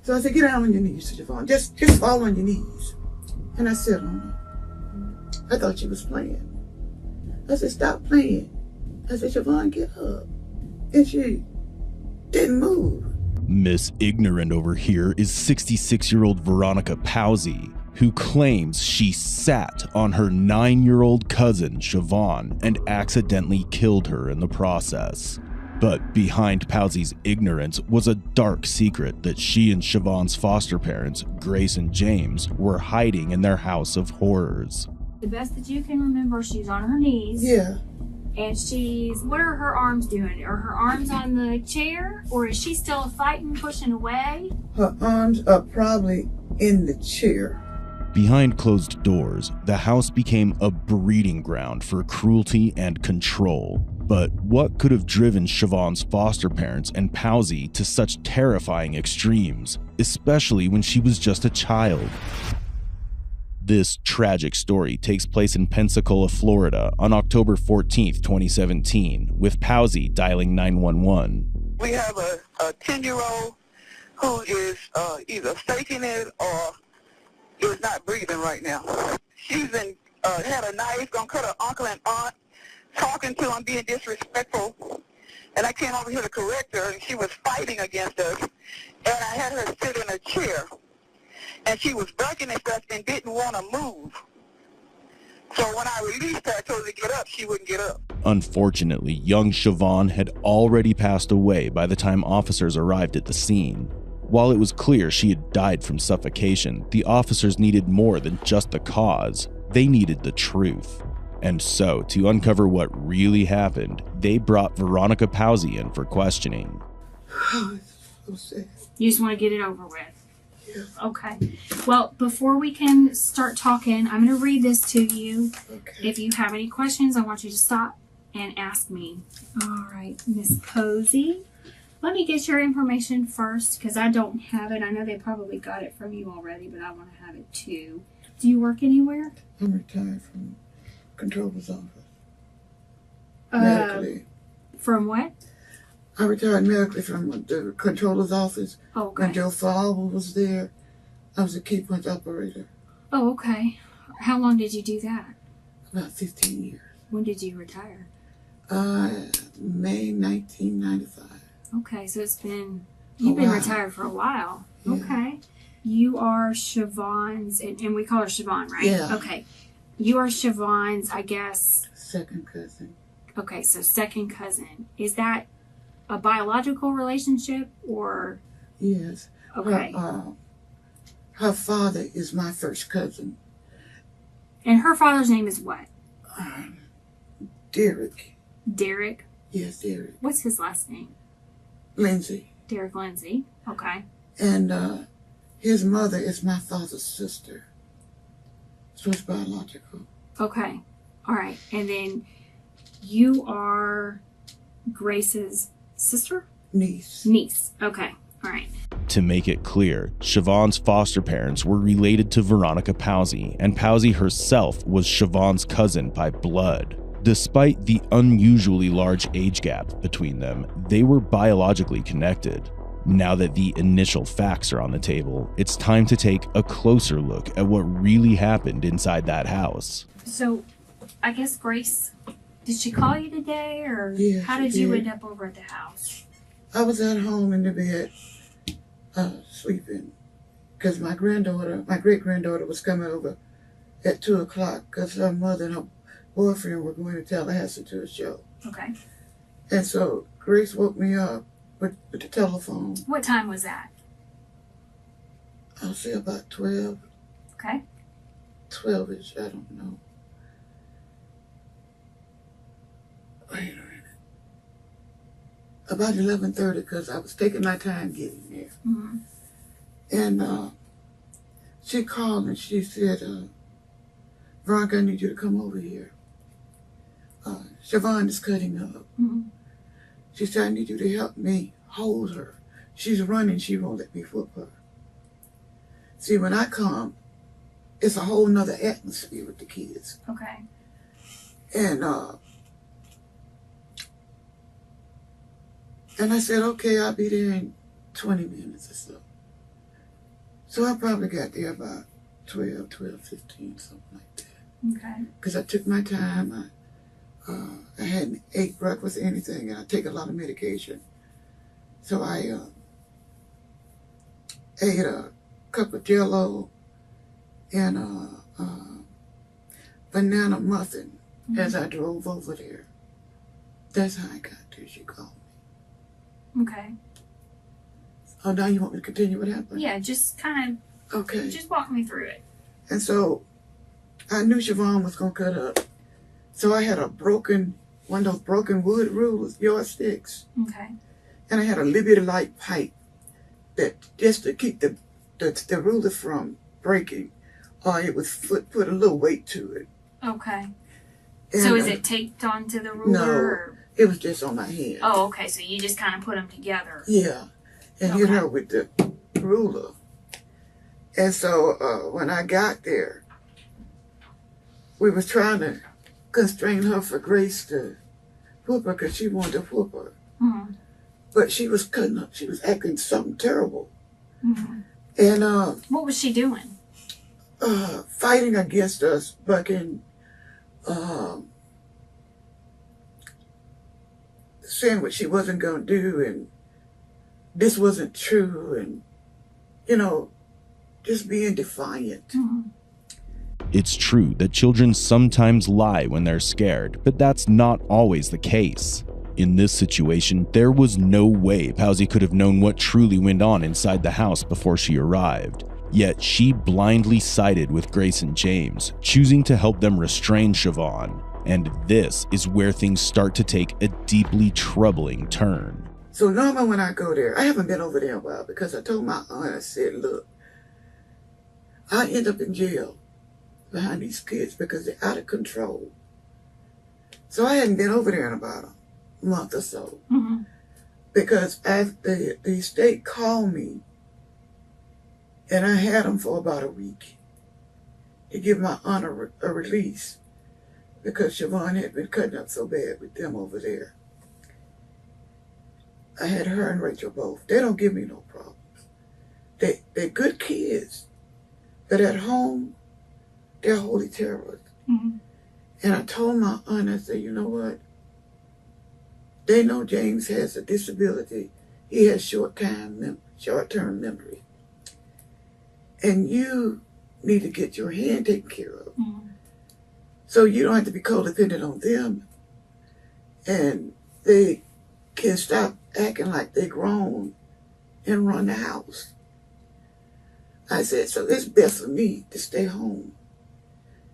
So I said, get down on your knees, Siobhan. Just fall on your knees. And I sat on her. I thought she was playing. I said, stop playing. I said, Siobhan, get up. And she didn't move. Miss Ignorant over here is 66-year-old Veronica Powsey, who claims she sat on her 9-year-old cousin, Siobhan, and accidentally killed her in the process. But behind Powsey's ignorance was a dark secret that she and Siobhan's foster parents, Grace and James, were hiding in their house of horrors. The best that you can remember, she's on her knees. Yeah. And what are her arms doing? Are her arms on the chair? Or is she still fighting, pushing away? Her arms are probably in the chair. Behind closed doors, the house became a breeding ground for cruelty and control. But what could have driven Siobhan's foster parents and Powsey to such terrifying extremes, especially when she was just a child? This tragic story takes place in Pensacola, Florida on October 14th, 2017, with Powsey dialing 911. We have a 10-year-old who is either faking it or is not breathing right now. She's had a knife, gonna cut her uncle and aunt, talking to them, being disrespectful, and I came over here to correct her, and she was fighting against us, and I had her sit in a chair, and she was bucking and stuff and didn't want to move. So when I released her, I told her to get up, she wouldn't get up. Unfortunately, young Siobhan had already passed away by the time officers arrived at the scene. While it was clear she had died from suffocation, the officers needed more than just the cause. They needed the truth. And so, to uncover what really happened, they brought Veronica Powsey in for questioning. So sad. You just want to get it over with? Yeah. Okay. Well, before we can start talking, I'm going to read this to you. Okay. If you have any questions, I want you to stop and ask me. All right, Miss Posey. Let me get your information first, because I don't have it. I know they probably got it from you already, but I want to have it too. Do you work anywhere? I'm retired from Controller's office. Medically. From what? I retired medically from the Controller's office. Okay. When Joe Falva was there, I was a key punch operator. Oh, okay. How long did you do that? About 15 years. When did you retire? May 1995. Okay, so you've been retired for a while. Yeah. Okay. You are Siobhan's, and we call her Siobhan, right? Yeah. Okay. You are Siobhan's, I guess. Second cousin. Okay, so second cousin. Is that a biological relationship or? Yes. Okay. Her father is my first cousin. And her father's name is what? Derek. Derek? Yes, Derek. What's his last name? Lindsay. Derek Lindsay. Okay. And his mother is my father's sister. So it's biological. Okay. All right. And then you are Grace's sister? Niece. Niece. Okay. All right. To make it clear, Siobhan's foster parents were related to Veronica Powsey, and Powsey herself was Siobhan's cousin by blood. Despite the unusually large age gap between them, they were biologically connected. Now that the initial facts are on the table, it's time to take a closer look at what really happened inside that house. So, I guess Grace, did she call you today, or Yeah, how she did you did. end up over at the house? I was at home in the bed, sleeping, because my great-granddaughter was coming over at 2 o'clock because her mother and her boyfriend were going to Tallahassee to a show. Okay. And so Grace woke me up with the telephone. What time was that? I'll say about 12, Okay. 12-ish, I don't know. Wait a minute. About 11:30, because I was taking my time getting there. Mm-hmm. And she called and she said, Veronica, I need you to come over here. Siobhan is cutting up. Mm-hmm. She said, I need you to help me hold her. She's running, she won't let me whoop her. See, when I come, it's a whole nother atmosphere with the kids. Okay. And I said, okay, I'll be there in 20 minutes or so. So I probably got there about 12:15, something like that. Okay. Because I took my time. I hadn't ate breakfast or anything, and I take a lot of medication. So I ate a cup of Jell-O and a banana muffin as I drove over there. That's how I got there. She called me. Okay. Oh, now you want me to continue what happened? Yeah, just kind Okay. of, just walk me through it. And so I knew Siobhan was going to cut up. So I had one of those broken wood rulers, yardsticks. Okay. And I had a Liberty Light pipe that just to keep the ruler from breaking, or it would put a little weight to it. Okay. And, So is it taped onto the ruler? No, or? it was just on my hand. Oh, okay. So you just kind of put them together. Yeah, and hit her with the ruler. And so when I got there, we was trying to constrain her for Grace to whoop her because she wanted to whoop her. Mm-hmm. But she was cutting up. She was acting something terrible. Mm-hmm. And what was she doing? fighting against us, bucking, saying what she wasn't going to do, and this wasn't true, and, just being defiant. Mm-hmm. It's true that children sometimes lie when they're scared, but that's not always the case. In this situation, there was no way Powsy could have known what truly went on inside the house before she arrived. Yet she blindly sided with Grace and James, choosing to help them restrain Siobhan. And this is where things start to take a deeply troubling turn. So normally when I go there, I haven't been over there in a while because I told my aunt, I said, look, I end up in jail behind these kids because they're out of control. So I hadn't been over there in about a month or so. Mm-hmm. Because after the state called me, and I had them for about a week to give my aunt a release because Siobhan had been cutting up so bad with them over there. I had her and Rachel both. They don't give me no problems. They're good kids, but at home, they're holy terrorists. Mm-hmm. And I told my aunt, I said, you know what? They know James has a disability. He has short-term memory. And you need to get your hand taken care of. Mm-hmm. So you don't have to be codependent on them. And they can stop acting like they're grown and run the house. I said, so it's best for me to stay home.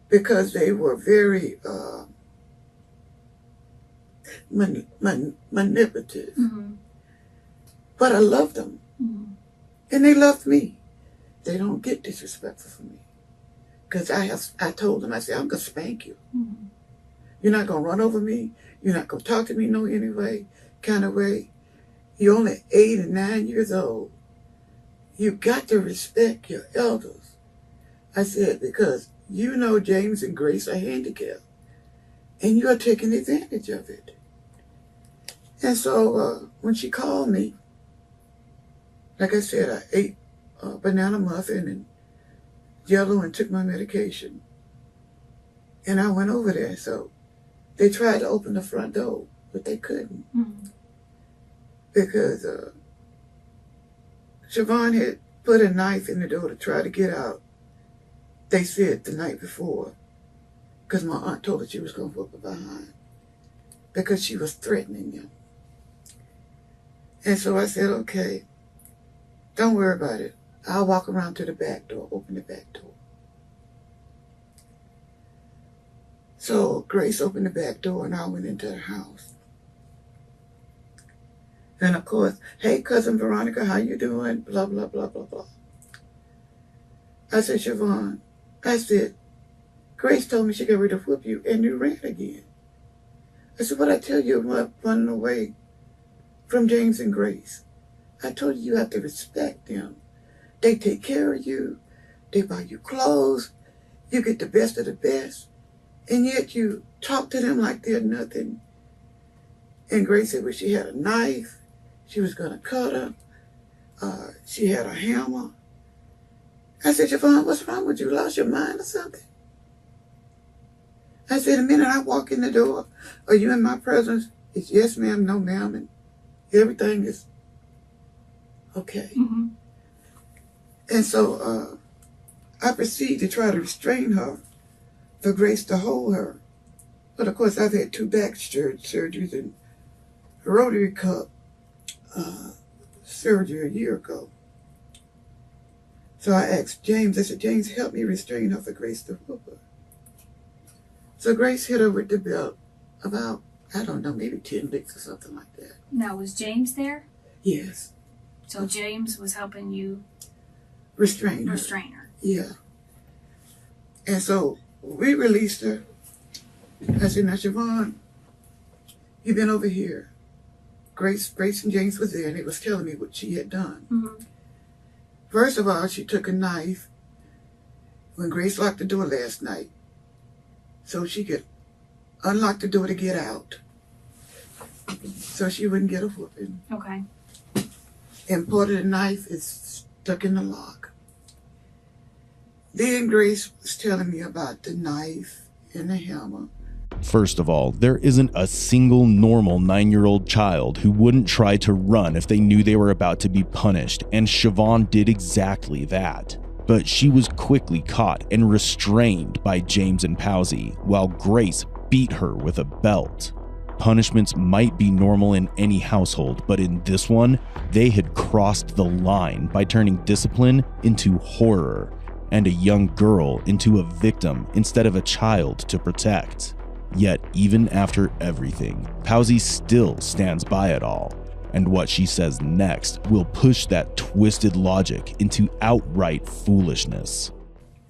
Because they were very manipulative. Mm-hmm. But I loved them. Mm-hmm. And they loved me. They don't get disrespectful from me. Because I told them, I said, I'm going to spank you. Mm-hmm. You're not going to run over me. You're not going to talk to me no anyway, kind of way. You're only 8 and 9 years old. You got to respect your elders. I said, because you know James and Grace are handicapped. And you're taking advantage of it. And so when she called me, like I said, I ate a banana muffin and Jell-O and took my medication. And I went over there. So they tried to open the front door, but they couldn't. Mm-hmm. Because Siobhan had put a knife in the door to try to get out. They said the night before, because my aunt told her she was going to whoop her behind, because she was threatening them. And so I said, okay, don't worry about it. I'll walk around to the back door, open the back door. So Grace opened the back door and I went into the house. And of course, hey, Cousin Veronica, how you doing? Blah, blah, blah, blah, blah. I said, Siobhan, I said, Grace told me she got ready to whoop you and you ran again. I said, what I tell you about running away from James and Grace? I told you have to respect them. They take care of you. They buy you clothes. You get the best of the best. And yet you talk to them like they're nothing. And Grace said, well, she had a knife. She was going to cut her. She had a hammer. I said, Javon, what's wrong with you? Lost your mind or something? I said, the minute I walk in the door, are you in my presence? It's yes, ma'am, no, ma'am, and everything is okay. Mm-hmm. And so I proceeded to try to restrain her for Grace to hold her. But of course, I've had 2 back surgeries and a rotary cup surgery a year ago. So I asked James, I said, James, help me restrain her for Grace to whoop her. So Grace hit her with the belt about, I don't know, maybe 10 licks or something like that. Now, was James there? Yes. So James was helping you Restrain her. Yeah. And so we released her. I said, now, Siobhan, you've been over here. Grace and James was there, and they was telling me what she had done. Mm-hmm. First of all, she took a knife when Grace locked the door last night so she could unlock the door to get out so she wouldn't get a whooping. Okay. And part of the knife is stuck in the lock. Then Grace was telling me about the knife and the hammer. First of all, there isn't a single normal 9-year-old child who wouldn't try to run if they knew they were about to be punished, and Siobhan did exactly that. But she was quickly caught and restrained by James and Powsy, while Grace beat her with a belt. Punishments might be normal in any household, but in this one, they had crossed the line by turning discipline into horror, and a young girl into a victim instead of a child to protect. Yet, even after everything, Powsy still stands by it all, and what she says next will push that twisted logic into outright foolishness.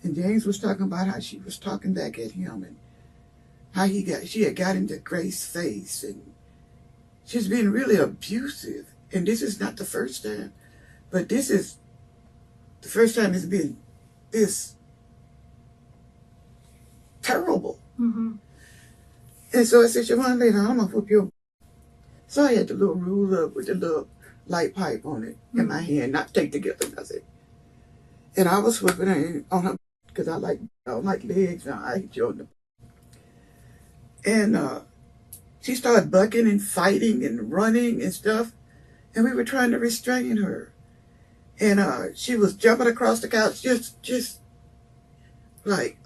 And James was talking about how she was talking back at him and how she had got into Grace's face, and she's been really abusive. And this is not the first time, but this is the first time it's been this terrible. Mm-hmm. And so I said, Siobhan, later on, I'm going to whoop your. So I had the little ruler with the little light pipe on it in my hand, not take together, nothing. And I was whooping her on her because I don't like legs, and I hate you on the. And she started bucking and fighting and running and stuff, and we were trying to restrain her. And she was jumping across the couch, just like,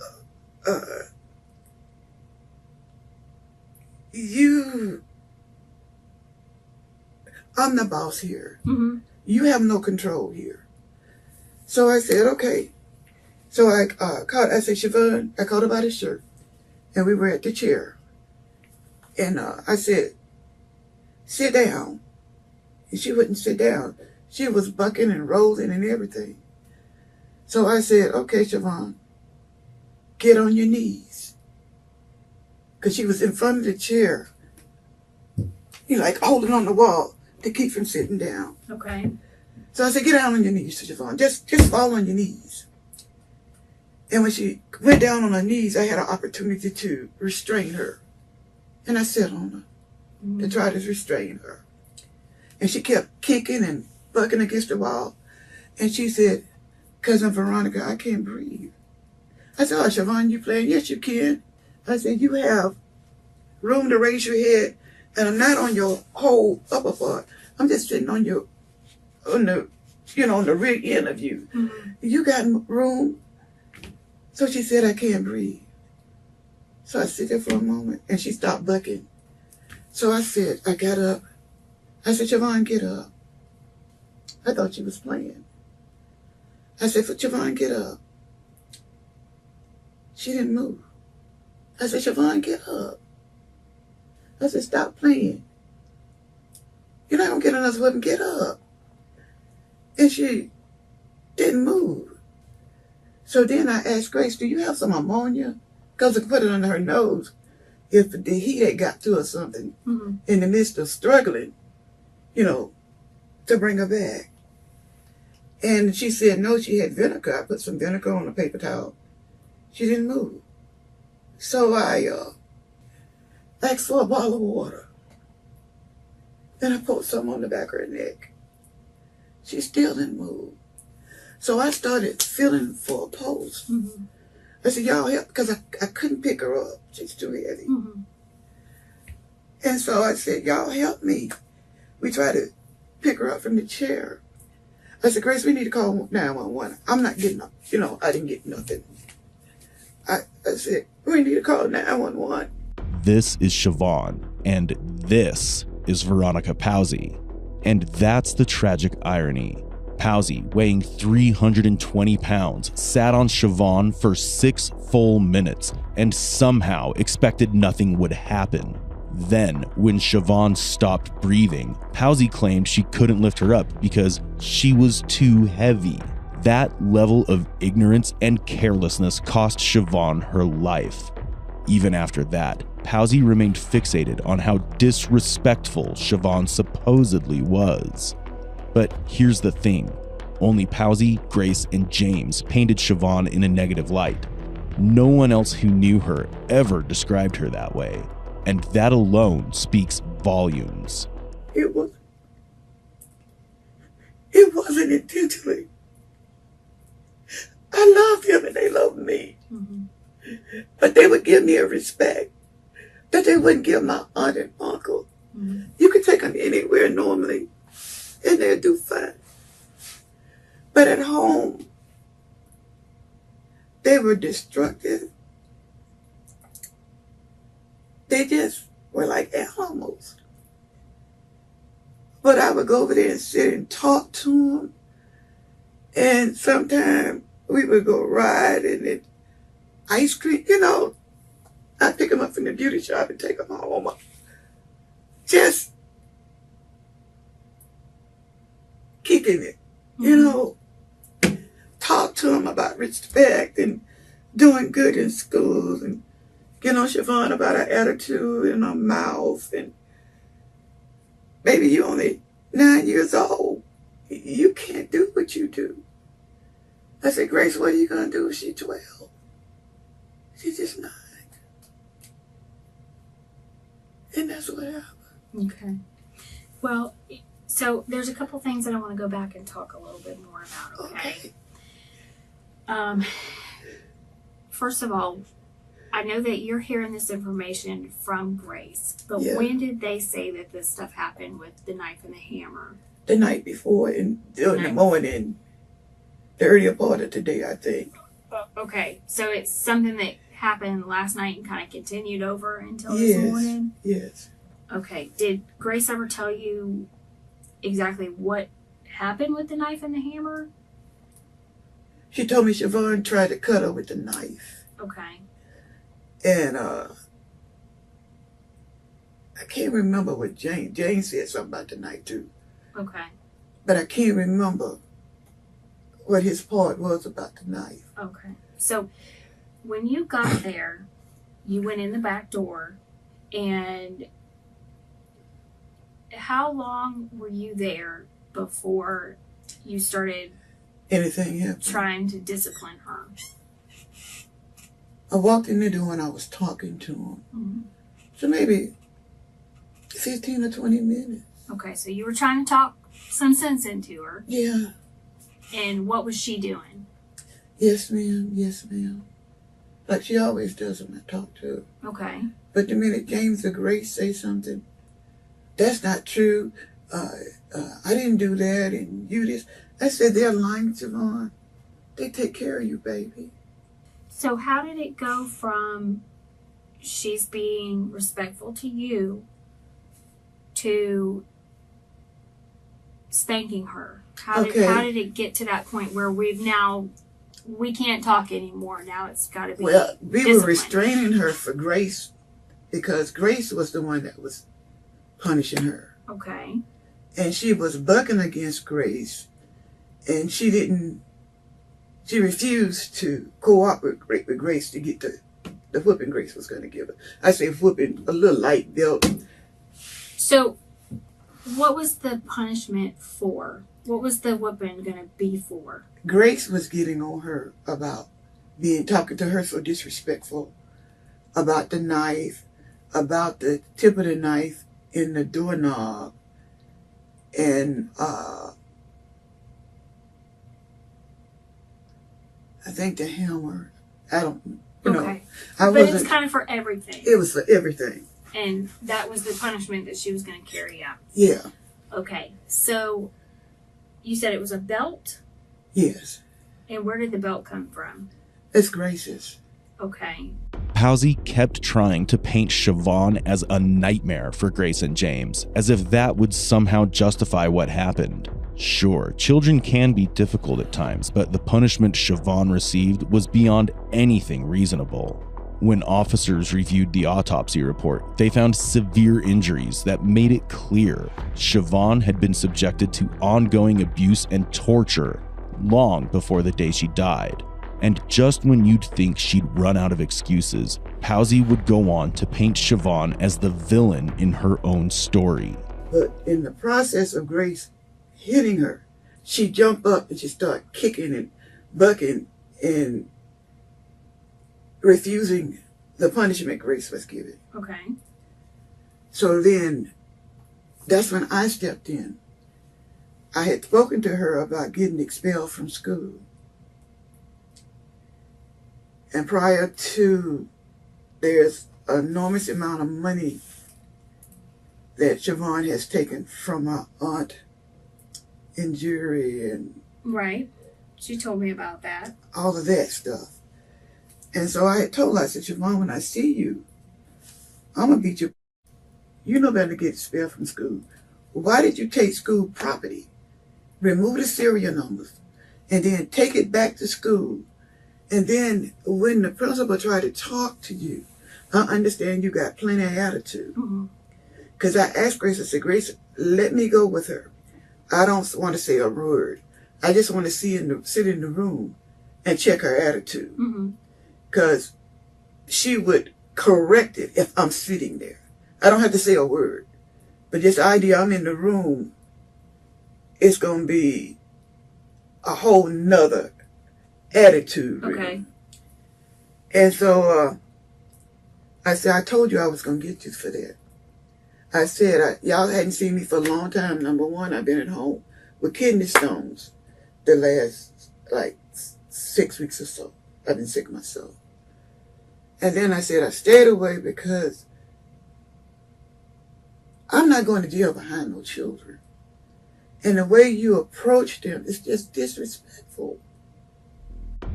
I'm the boss here. Mm-hmm. You have no control here. So I said, okay. So I said, Siobhan, I called her by the shirt, and we were at the chair. And I said, sit down. And she wouldn't sit down. She was bucking and rolling and everything. So I said, okay, Siobhan, get on your knees. Because she was in front of the chair, like holding on the wall to keep from sitting down. Okay. So I said, get down on your knees, Siobhan. Just fall on your knees. And when she went down on her knees, I had an opportunity to restrain her. And I sat on her to try to restrain her. And she kept kicking and bucking against the wall. And she said, Cousin Veronica, I can't breathe. I said, oh, Siobhan, you playing? Yes, you can. I said, you have room to raise your head, and I'm not on your whole upper part. I'm just sitting on the rear end of you. Mm-hmm. You got room? So she said, I can't breathe. So I sit there for a moment, and she stopped bucking. So I said, I got up. I said, Siobhan, get up. I thought she was playing. I said, Siobhan, get up. She didn't move. I said, Siobhan, get up. I said, stop playing. You're not going to get another whipping, get up. And she didn't move. So then I asked Grace, do you have some ammonia? Because I could put it under her nose if the heat had got to her or something in the midst of struggling, to bring her back. And she said, no, she had vinegar. I put some vinegar on a paper towel. She didn't move. So I asked for a bottle of water. Then I poured some on the back of her neck. She still didn't move. So I started feeling for a pulse. Mm-hmm. I said, y'all help, because I couldn't pick her up. She's too heavy. Mm-hmm. And so I said, y'all help me. We tried to pick her up from the chair. I said, Grace, we need to call 911. I'm not getting up. I didn't get nothing. I said, we need to call 911. This is Siobhan, and this is Veronica Pawsey. And that's the tragic irony. Pawsey, weighing 320 pounds, sat on Siobhan for 6 full minutes and somehow expected nothing would happen. Then, when Siobhan stopped breathing, Pawsey claimed she couldn't lift her up because she was too heavy. That level of ignorance and carelessness cost Siobhan her life. Even after that, Pawsey remained fixated on how disrespectful Siobhan supposedly was. But here's the thing. Only Pawsey, Grace, and James painted Siobhan in a negative light. No one else who knew her ever described her that way. And that alone speaks volumes. It wasn't intentionally. I loved him and they loved me. Mm-hmm. But they would give me a respect that they wouldn't give my aunt and uncle. Mm-hmm. You could take them anywhere normally and they'll do fine. But at home, they were destructive. They just were like animals. But I would go over there and sit and talk to them. And sometimes we would go riding and ice cream, I'd pick them up from the beauty shop and take them home. Just kicking it, talk to them about respect and doing good in schools and get on Siobhan about her attitude and her mouth. And baby, you're only 9 years old. You can't do what you do. I said, Grace, what are you going to do if she's 12? She's just 9. And that's what happened. Okay. Well, so there's a couple things that I want to go back and talk a little bit more about, okay? First of all, I know that you're hearing this information from Grace, but Yeah. when did they say that this stuff happened with the knife and the hammer? The night before and in the morning, the earlier part of today, I think. Okay, so it's something that happened last night and kind of continued over until Yes. this morning? Yes. Okay, did Grace ever tell you exactly what happened with the knife and the hammer? She told me Siobhan tried to cut her with the knife. Okay. And I can't remember what James said something about the knife too. Okay. But I can't remember what his part was about the knife. Okay. So when you got there, you went in the back door, and how long were you there before you started Anything happened. trying to discipline her? I walked in the door and I was talking to him. Mm-hmm. So maybe 15 or 20 minutes. Okay, so you were trying to talk some sense into her, Yeah. and what was she doing? Yes, ma'am. Yes, ma'am. Like she always does when I talk to her. Okay. But the minute James or Grace say something, that's not true. I didn't do that, and you this. I said, they're lying, Siobhan. They take care of you, baby. So how did it go from she's being respectful to you to spanking her? How did it get to that point where we can't talk anymore? Now it's got to be Well, we discipline. were restraining her for Grace because Grace was the one that was punishing her. Okay. And she was bucking against Grace. And she refused to cooperate with Grace to get the whooping Grace was going to give her. I say whooping, a little light belt. So what was the punishment for? What was the whooping going to be for? Grace was getting on her about talking to her so disrespectful, about the knife, about the tip of the knife in the doorknob, and I think the hammer. I don't, you know. Okay. I But it was wasn't, kind of for everything. it was for everything. And that was the punishment that she was going to carry out. Yeah, Okay. So you said it was a belt? yes. And where did the belt come from? It's Grace's. Okay. Powsey kept trying to paint Siobhan as a nightmare for Grace and James, as if that would somehow justify what happened. Sure, children can be difficult at times, but the punishment Siobhan received was beyond anything reasonable. When officers reviewed the autopsy report, they found severe injuries that made it clear Siobhan had been subjected to ongoing abuse and torture long before the day she died. And just when you'd think she'd run out of excuses, Powsey would go on to paint Siobhan as the villain in her own story. But in the process of Grace hitting her, she jumped up and she started kicking and bucking and refusing the punishment Grace was given. Okay. So then, that's when I stepped in. I had spoken to her about getting expelled from school. And prior to, there's an enormous amount of money that Siobhan has taken from my aunt in jury and Right. She told me about that. all of that stuff. And so I had told her, I said, Siobhan, when I see you, I'm going to beat you. You know better to get expelled from school. Why did you take school property, remove the serial numbers, and then take it back to school? And then when the principal tried to talk to you, I understand you got plenty of attitude. Because I asked Grace, I said, Grace, let me go with her. I don't want to say a word. I just want to sit in the room and check her attitude. Because she would correct it if I'm sitting there. I don't have to say a word. But this idea I'm in the room, it's going to be a whole nother attitude. Okay. Really. And so I said, I told you I was going to get you for that. I said, y'all hadn't seen me for a long time. Number one, I've been at home with kidney stones the last, 6 weeks or so. I've been sick myself. And then I said, I stayed away because I'm not going to jail behind no children. And the way you approach them is just disrespectful.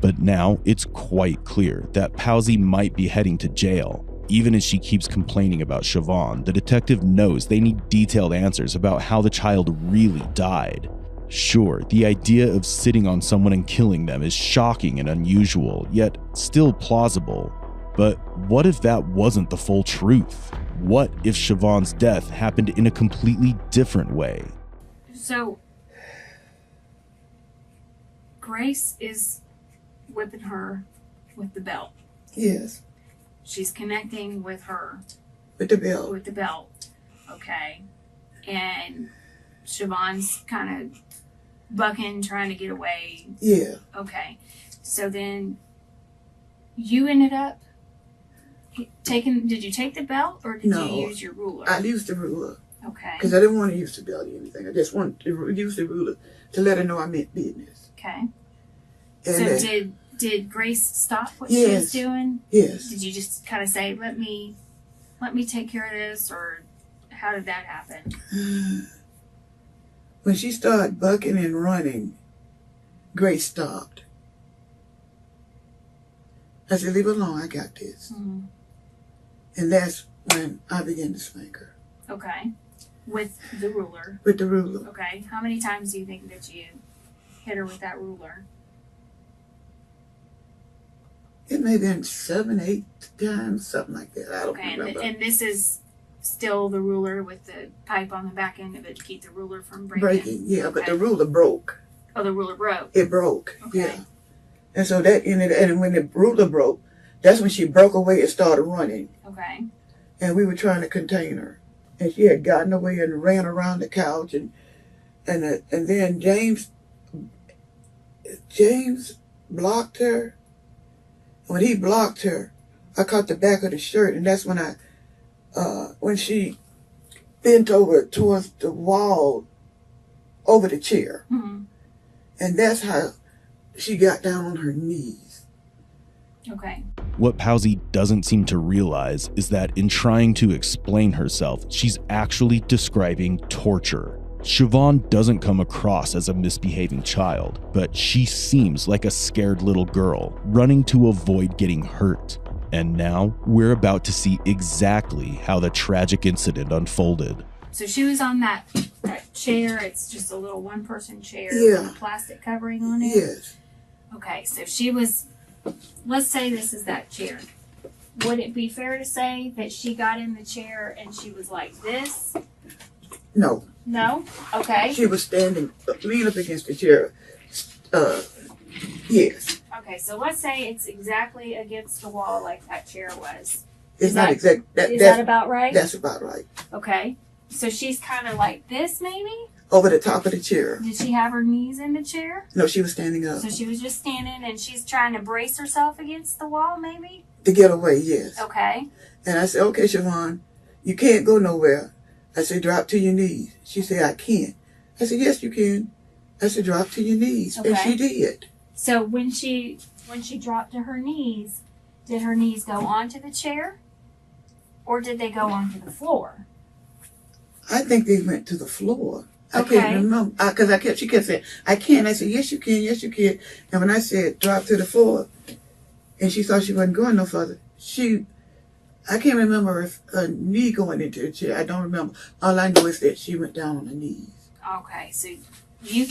But now it's quite clear that Powsey might be heading to jail. Even as she keeps complaining about Siobhan, the detective knows they need detailed answers about how the child really died. Sure, the idea of sitting on someone and killing them is shocking and unusual, yet still plausible. But what if that wasn't the full truth? What if Siobhan's death happened in a completely different way? So, Grace is whipping her with the belt. Yes, She's connecting with her with the belt. with the belt. Okay. And Siobhan's kind of bucking, trying to get away. Yeah. Okay. So then you ended up taking, did you take the belt or did No, you use your ruler? I used the ruler Okay. because I didn't want to use the belt or anything. I just wanted to use the ruler to let her know I meant business. Okay. And So did Grace stop what she was Yes. doing? yes, Did you just kind of say, let me take care of this, or how did that happen? when she started bucking and running, Grace stopped. I said, leave her alone, I got this. Mhm. And that's when I began to spank her Okay. With the ruler. with the ruler. Okay. How many times do you think that you hit her with that ruler? It may have been 7, 8 times, something like that. I don't Okay. remember. And this is still the ruler with the pipe on the back end of it to keep the ruler from breaking. Yeah, but Okay. the ruler broke. Oh, the ruler broke. It broke, Okay. yeah. And so that ended, and when the ruler broke, that's when she broke away and started running. Okay. And we were trying to contain her. And she had gotten away and ran around the couch, and then James blocked her. When he blocked her, I caught the back of the shirt, and that's when when she bent over towards the wall, over the chair. Mm-hmm. And that's how she got down on her knees. Okay. What Pawsey doesn't seem to realize is that in trying to explain herself, she's actually describing torture. Siobhan doesn't come across as a misbehaving child, but she seems like a scared little girl, running to avoid getting hurt. And now, we're about to see exactly how the tragic incident unfolded. So she was on that chair. It's just a little one-person chair Yeah. with a plastic covering on it? Yes. Okay, so she was, let's say this is that chair. Would it be fair to say that she got in the chair and she was like this? No. No? Okay. She was standing, leaning up against the chair. Yes. Okay, so let's say it's exactly against the wall like that chair was. It's Is not that- exact. Is that about right? That's about right. Okay. So she's kind of like this, maybe? Over the top of the chair. Did she have her knees in the chair? No, she was standing up So she was just standing and she's trying to brace herself against the wall, maybe? to get away. Yes. Okay. And I said, okay, Siobhan, you can't go nowhere. I said, drop to your knees. She said, I can't. I said, yes, you can. I said, drop to your knees. And Okay. she did. So when she dropped to her knees, did her knees go onto the chair? Or did they go onto the floor? I think they went to the floor. I Okay. can't remember. Because she kept saying, I can't. I said, yes, you can. Yes, you can. And when I said, drop to the floor, and she thought she wasn't going no further, I can't remember if her knee going into the chair. I don't remember. All I know is that she went down on her knees. Okay, so you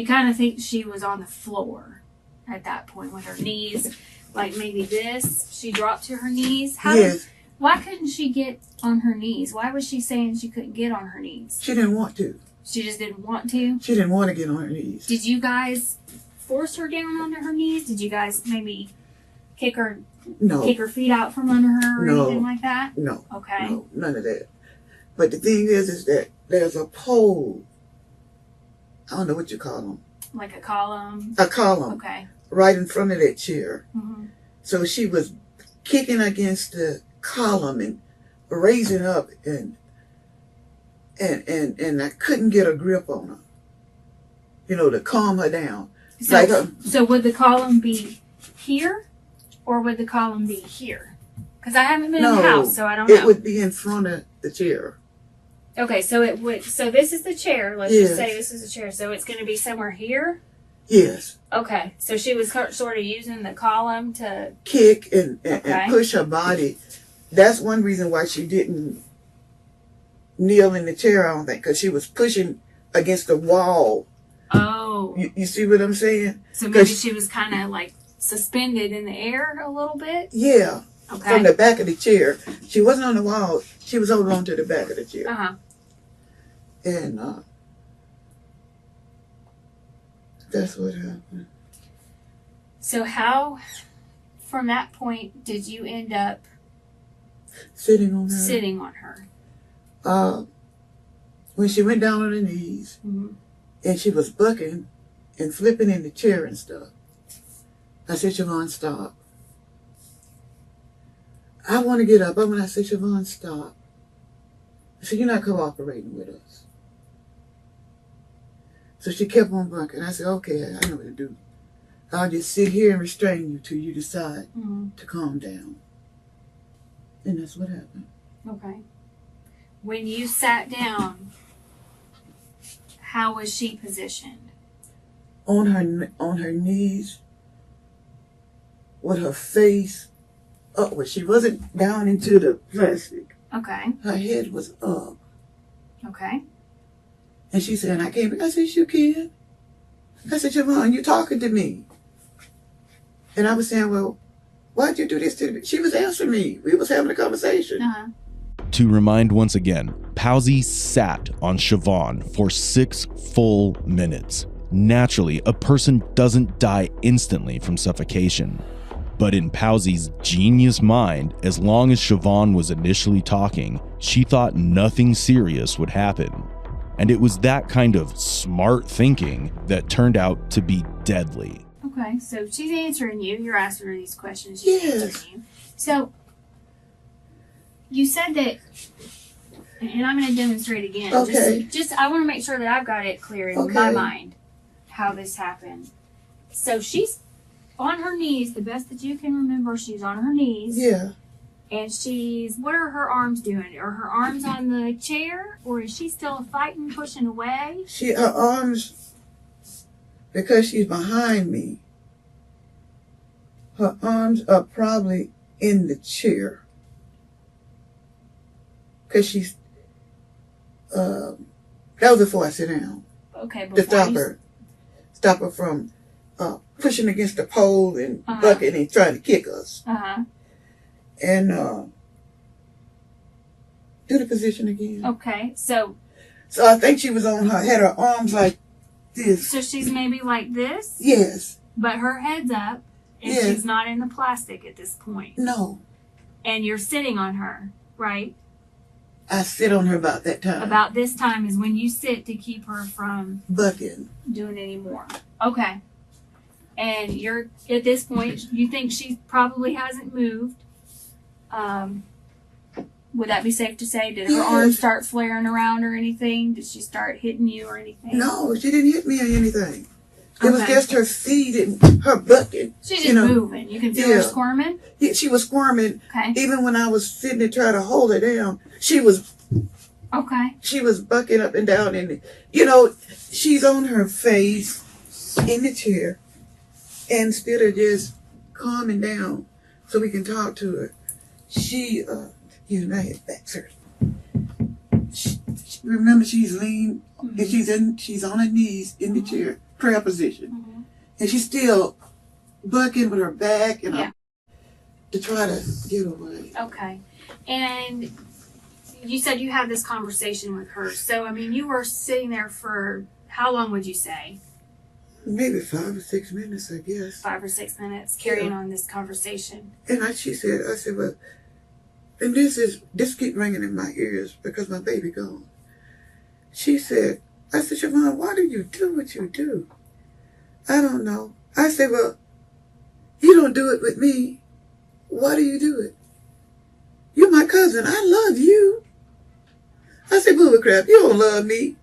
kind of think she was on the floor at that point with her knees, like maybe this. She dropped to her knees. Yes. Why couldn't she get on her knees? Why was she saying she couldn't get on her knees? She didn't want to. She just didn't want to? She didn't want to get on her knees. Did you guys force her down onto her knees? Did you guys maybe kick her No. feet out from under her or No. anything like that? No. Okay. No, none of that. But the thing is that there's a pole. I don't know what you call them. Like a column? A column Okay. right in front of that chair. Mm-hmm. So she was kicking against the column and raising up and I couldn't get a grip on her. You know, to calm her down. So would the column be here or would the column be here? Because I haven't been in the house, so I don't know. It would be in front of the chair. Okay, so it would. So this is the chair. Let's just Yes. say this is the chair. So it's going to be somewhere here. Yes. Okay, so she was sort of using the column to. Kick and Okay. push her body. That's one reason why she didn't kneel in the chair, I don't think, because she was pushing against the wall. Oh, You see what I'm saying? so maybe 'cause- she was kind of like suspended in the air a little bit. Yeah. Okay. From the back of the chair. She wasn't on the wall. She was holding on to the back of the chair. Uh huh. And that's what happened. So how, from that point, did you end up Sitting on her. sitting on her? When she went down on her knees Mm-hmm. and she was bucking and flipping in the chair and stuff, I said, Siobhan, stop. I want to get up. But when I said, Siobhan, stop. I said, you're not cooperating with us. So she kept on bucking. I said, okay, I know what to do. I'll just sit here and restrain you till you decide Mm-hmm. to calm down. And that's what happened. Okay. When you sat down, how was she positioned? On her knees, with her face upward. She wasn't down into the plastic. Okay. Her head was up. Okay. And she said, I can't. I said, you can. I said, Siobhan, you talking to me. And I was saying, well, why'd you do this to me? She was answering me. We was having a conversation. Uh-huh. To remind once again, Pawsey sat on Siobhan for 6 full minutes. Naturally, a person doesn't die instantly from suffocation. But in Pawsey's genius mind, as long as Siobhan was initially talking, she thought nothing serious would happen. And it was that kind of smart thinking that turned out to be deadly. Okay, so she's answering you. You're asking her these questions. She's Yes. answering you. So, you said that, and I'm going to demonstrate again. Okay. Just I want to make sure that I've got it clear in Okay. my mind how this happened. So she's on her knees, the best that you can remember. She's on her knees. Yeah. And what are her arms doing? Are her arms on the chair, or is she still fighting, pushing away? Her arms, because she's behind me, her arms are probably in the chair. Because she's, that was before I sit down. Okay, To stop her from pushing against the pole and bucking and trying to kick us. And do the position again. Okay, so I think she was had her arms like this. So she's maybe like this? Yes. But her head's up, and Yes. she's not in the plastic at this point. No. And you're sitting on her, right? I sit on her about that time. About this time is when you sit to keep her from bucking. Doing any more. Okay. And you're, at this point, you think she probably hasn't moved. Would that be safe to say? Did her arms start flaring around or anything? Did she start hitting you or anything? No, she didn't hit me or anything. It was just her feet and her bucking. She's just moving. You can feel her squirming? Yeah, she was squirming. Okay. Even when I was sitting there trying to hold her down, she was bucking up and down. And, she's on her face in the chair. And instead of just calming down so we can talk to her, she, I had back surgery. Remember, she's lean and she's on her knees in the chair, prayer position, and she's still bucking with her back and to try to get away. Okay, and you said you had this conversation with her. So I mean, you were sitting there for how long would you say? Maybe 5 or 6 minutes, I guess. 5 or 6 minutes carrying on this conversation. And I said, well, and this keep ringing in my ears because my baby gone. She said, I said, Siobhan, why do you do what you do? I don't know. I said, well, you don't do it with me. Why do you do it? You're my cousin. I love you. I said, booby crap, you don't love me.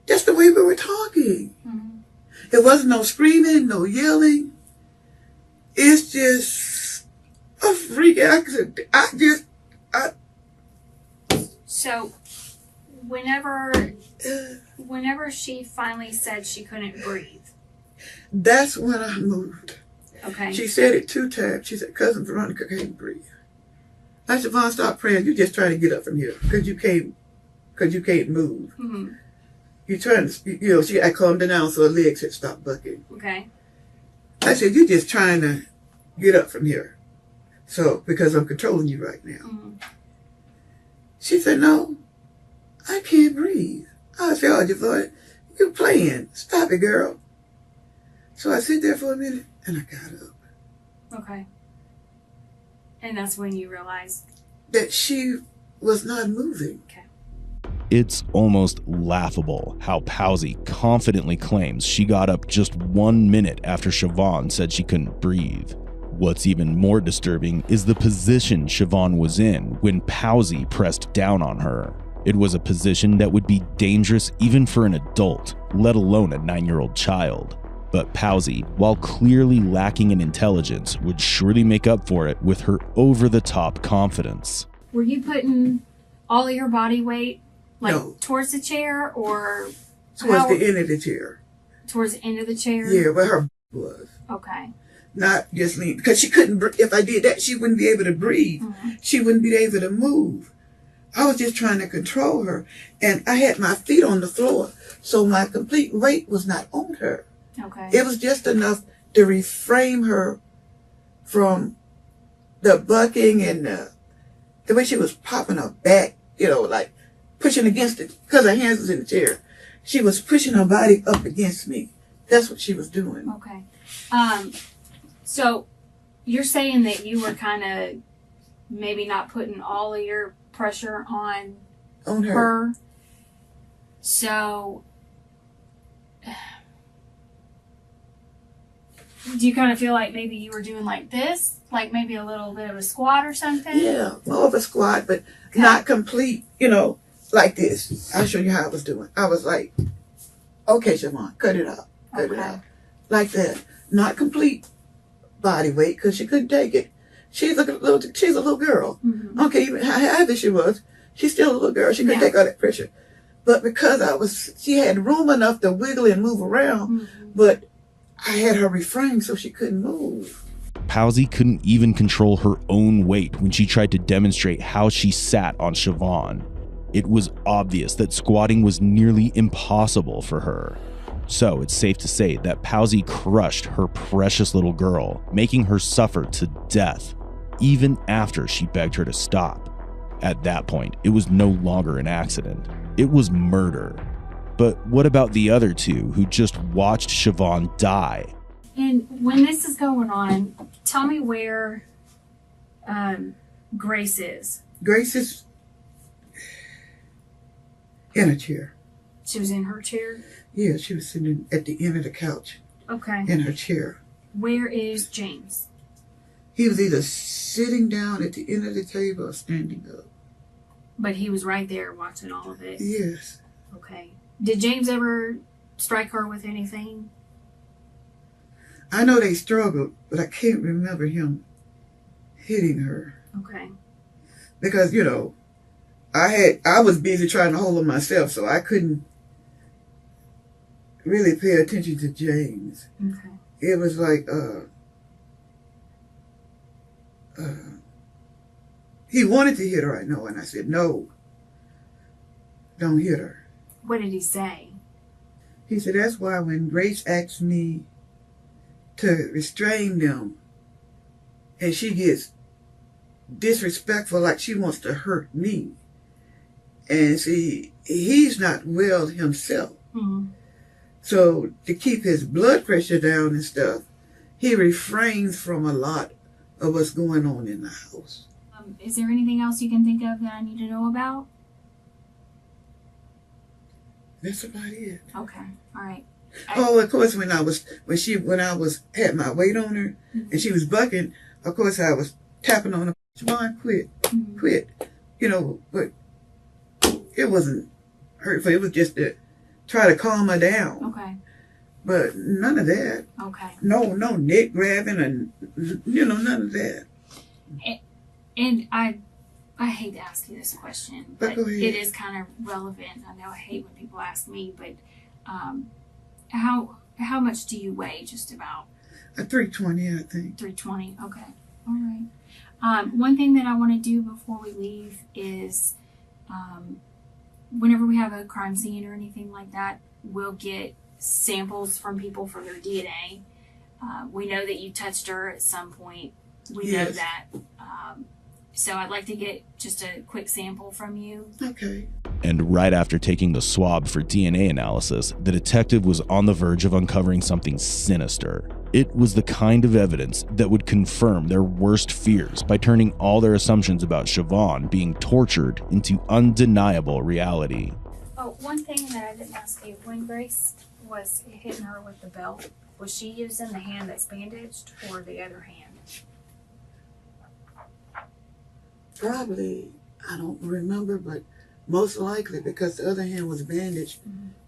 Just the way we were talking. It wasn't no screaming, no yelling. It's just a freak accident. So, whenever she finally said she couldn't breathe. That's when I moved. Okay. She said it 2 times. She said, Cousin Veronica can't breathe. I said, Vaughn, stop praying. You're just trying to get up from here because you can't move. You're trying to, I calmed her down so her legs had stopped bucking. Okay. I said, you're just trying to get up from here. So, because I'm controlling you right now. She said, no, I can't breathe. I said, oh, Javon, you're playing. Stop it, girl. So I sit there for a minute and I got up. Okay. And that's when you realized that she was not moving. Okay. It's almost laughable how Pawsey confidently claims she got up just 1 minute after Siobhan said she couldn't breathe. What's even more disturbing is the position Siobhan was in when Pawsey pressed down on her. It was a position that would be dangerous even for an adult, let alone a 9-year-old child. But Pawsey, while clearly lacking in intelligence, would surely make up for it with her over-the-top confidence. Were you putting all of your body weight no. Towards the chair or towards the end of the chair? Towards the end of the chair? Yeah, where her was. Okay. Not just lean, because she couldn't. If I did that, she wouldn't be able to breathe. She wouldn't be able to move. I was just trying to control her, and I had my feet on the floor, so my complete weight was not on her. Okay. It was just enough to reframe her from the bucking and the way she was popping her back, like pushing against it, because her hands was in the chair. She was pushing her body up against me. That's what she was doing. Okay. So you're saying that you were kind of maybe not putting all of your pressure on her. So do you kind of feel like maybe you were doing like this? Like maybe a little bit of a squat or something? Yeah, more of a squat, but not complete, like this. I'll show you how I was doing. I was like, okay, Siobhan, cut it out. Cut it out. like that. Not complete body weight, because she couldn't take it. She's a little girl. Mm-hmm. Okay, even how heavy she was, she's still a little girl. She couldn't take all that pressure. But because she had room enough to wiggle and move around, but I had her refrained so she couldn't move. Pawsey couldn't even control her own weight when she tried to demonstrate how she sat on Siobhan. It was obvious that squatting was nearly impossible for her. So it's safe to say that Pawsey crushed her precious little girl, making her suffer to death, even after she begged her to stop. At that point, it was no longer an accident. It was murder. But what about the other two who just watched Siobhan die? And when this is going on, tell me where Grace is. Grace is in a chair. She was in her chair? Yeah, she was sitting at the end of the couch. Okay. In her chair. Where is James? He was either sitting down at the end of the table or standing up. But he was right there watching all of it? Yes. Okay. Did James ever strike her with anything? I know they struggled, but I can't remember him hitting her. Okay. Because, I was busy trying to hold her myself, so I couldn't really pay attention to James. Okay. It was like, he wanted to hit her, I know, and I said, no, don't hit her. What did he say? He said, that's why when Grace asked me to restrain them, and she gets disrespectful, like she wants to hurt me. And see, he's not well himself. Mm-hmm. So to keep his blood pressure down and stuff, he refrains from a lot of what's going on in the house. Is there anything else you can think of that I need to know about? That's about it. Okay. All right. Of course, when I had my weight on her, and she was bucking, of course I was tapping on her. Siobhan, quit. But it wasn't hurtful. It was just to try to calm her down. Okay. But none of that. Okay. No neck grabbing and none of that. And I hate to ask you this question, but go ahead. It is kind of relevant. I know I hate when people ask me, but how much do you weigh, just about? 320, I think. 320. Okay. All right. One thing that I want to do before we leave is, whenever we have a crime scene or anything like that, we'll get samples from people for their DNA. We know that you touched her at some point. We know that. So I'd like to get just a quick sample from you. Okay. And right after taking the swab for DNA analysis, the detective was on the verge of uncovering something sinister. It was the kind of evidence that would confirm their worst fears by turning all their assumptions about Siobhan being tortured into undeniable reality. Oh, one thing that I didn't ask you, when Grace was hitting her with the belt, was she using the hand that's bandaged or the other hand? Probably, I don't remember, but most likely because the other hand was bandaged,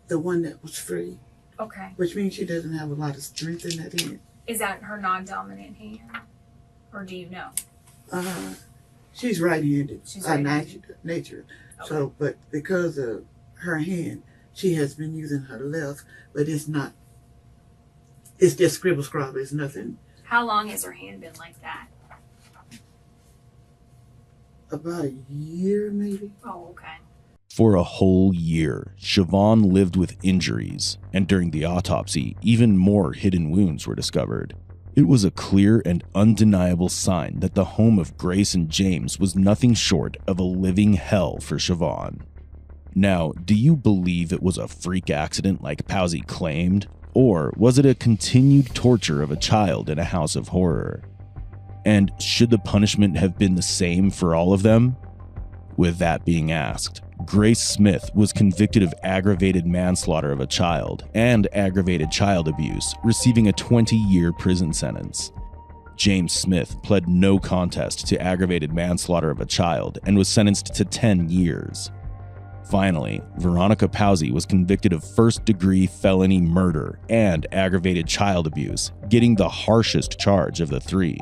the one that was free. Okay. Which means she doesn't have a lot of strength in that hand. Is that her non-dominant hand? Or do you know? She's right-handed by nature. Okay. So, but because of her hand, she has been using her left, but it's just scribble scrabble, it's nothing. How long has her hand been like that? About a year, maybe. Oh, okay. For a whole year, Siobhan lived with injuries, and during the autopsy, even more hidden wounds were discovered. It was a clear and undeniable sign that the home of Grace and James was nothing short of a living hell for Siobhan. Now, do you believe it was a freak accident like Pawsey claimed? Or was it a continued torture of a child in a house of horror? And should the punishment have been the same for all of them? With that being asked, Grace Smith was convicted of aggravated manslaughter of a child and aggravated child abuse, receiving a 20-year prison sentence. James Smith pled no contest to aggravated manslaughter of a child and was sentenced to 10 years. Finally, Veronica Powsey was convicted of first-degree felony murder and aggravated child abuse, getting the harshest charge of the three.